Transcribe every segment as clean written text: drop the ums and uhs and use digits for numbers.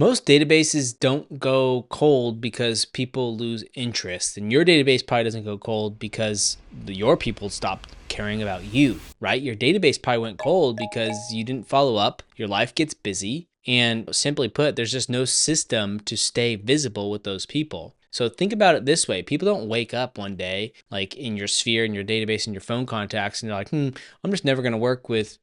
Most databases don't go cold because people lose interest, and your database probably doesn't go cold because your people stopped caring about you, right? Your database probably went cold because you didn't follow up, your life gets busy, and simply put, there's just no system to stay visible with those people. So think about it this way. People don't wake up one day, like in your sphere, in your database, in your phone contacts, and they're like, I'm just never going to work with,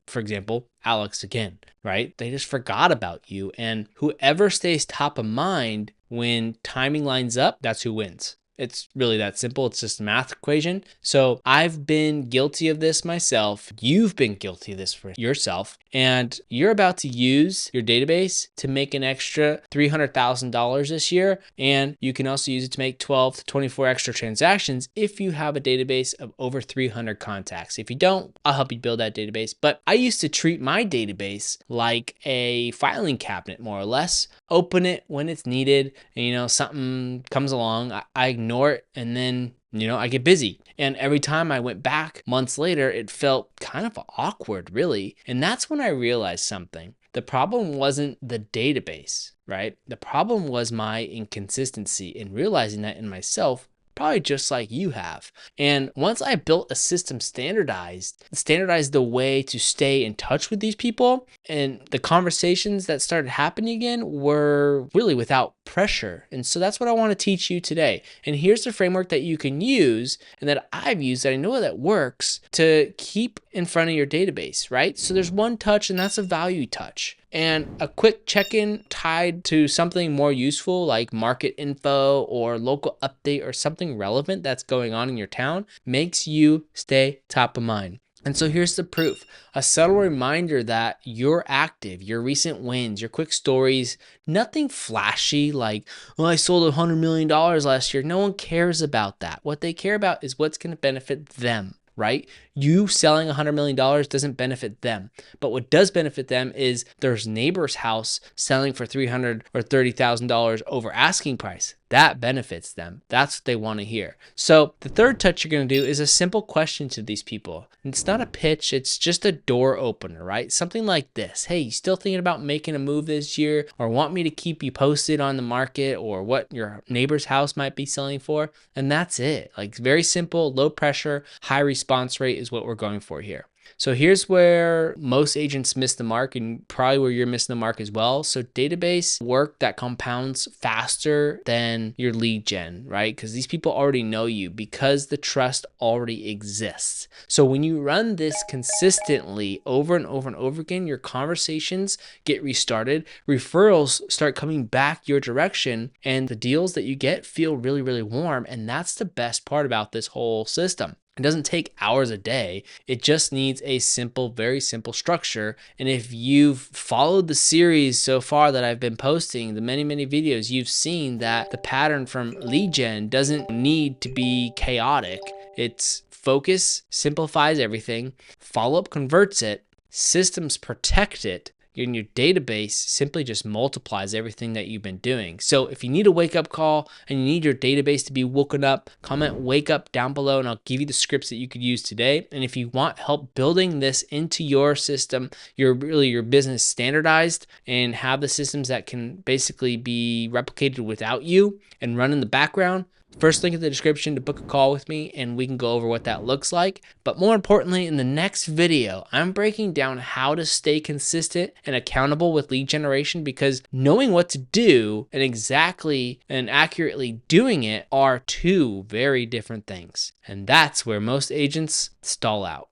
for example, Alex again, right? They just forgot about you. And whoever stays top of mind when timing lines up, that's who wins. It's really that simple. It's just a math equation. So I've been guilty of this myself. You've been guilty of this for yourself. And you're about to use your database to make an extra $300,000 this year. And you can also use it to make 12 to 24 extra transactions if you have a database of over 300 contacts. If you don't, I'll help you build that database. But I used to treat my database like a filing cabinet, more or less. Open it when it's needed. And, something comes along, I ignore it, and then I get busy. And every time I went back months later, it felt kind of awkward, really. And that's when I realized something. The problem wasn't the database, right? The problem was my inconsistency, in realizing that in myself, probably just like you have. And once I built a system standardized the way to stay in touch with these people, and the conversations that started happening again were really without pressure. And so that's what I want to teach you today. And here's the framework that you can use and that I've used, that I know that works, to keep in front of your database, right? So there's one touch, and that's a value touch. And a quick check-in tied to something more useful like market info or local update or something relevant that's going on in your town makes you stay top of mind. And so here's the proof. A subtle reminder that you're active, your recent wins, your quick stories, nothing flashy like, I sold $100 million last year. No one cares about that. What they care about is what's going to benefit them, right? You selling $100 million doesn't benefit them. But what does benefit them is their neighbor's house selling for $300,000 or $30,000 over asking price. That benefits them. That's what they want to hear. So the third touch you're going to do is a simple question to these people. It's not a pitch. It's just a door opener, right? Something like this. Hey, you still thinking about making a move this year, or want me to keep you posted on the market or what your neighbor's house might be selling for? And that's it. Like, very simple, low pressure, high response rate is what we're going for here. So here's where most agents miss the mark, and probably where you're missing the mark as well. So database work that compounds faster than your lead gen, right? Because these people already know you, because the trust already exists. So when you run this consistently over and over and over again, your conversations get restarted, referrals start coming back your direction, and the deals that you get feel really, really warm. And that's the best part about this whole system. It doesn't take hours a day. It just needs a simple, very simple structure. And if you've followed the series so far that I've been posting, the many, many videos, you've seen that the pattern from lead gen doesn't need to be chaotic. It's focus simplifies everything, follow-up converts it, systems protect it, and your database simply just multiplies everything that you've been doing. So if you need a wake-up call and you need your database to be woken up, comment wake up down below and I'll give you the scripts that you could use today. And if you want help building this into your system, your business standardized, and have the systems that can basically be replicated without you and run in the background, first link in the description to book a call with me, and we can go over what that looks like. But more importantly, in the next video, I'm breaking down how to stay consistent and accountable with lead generation, because knowing what to do and exactly and accurately doing it are two very different things. And that's where most agents stall out.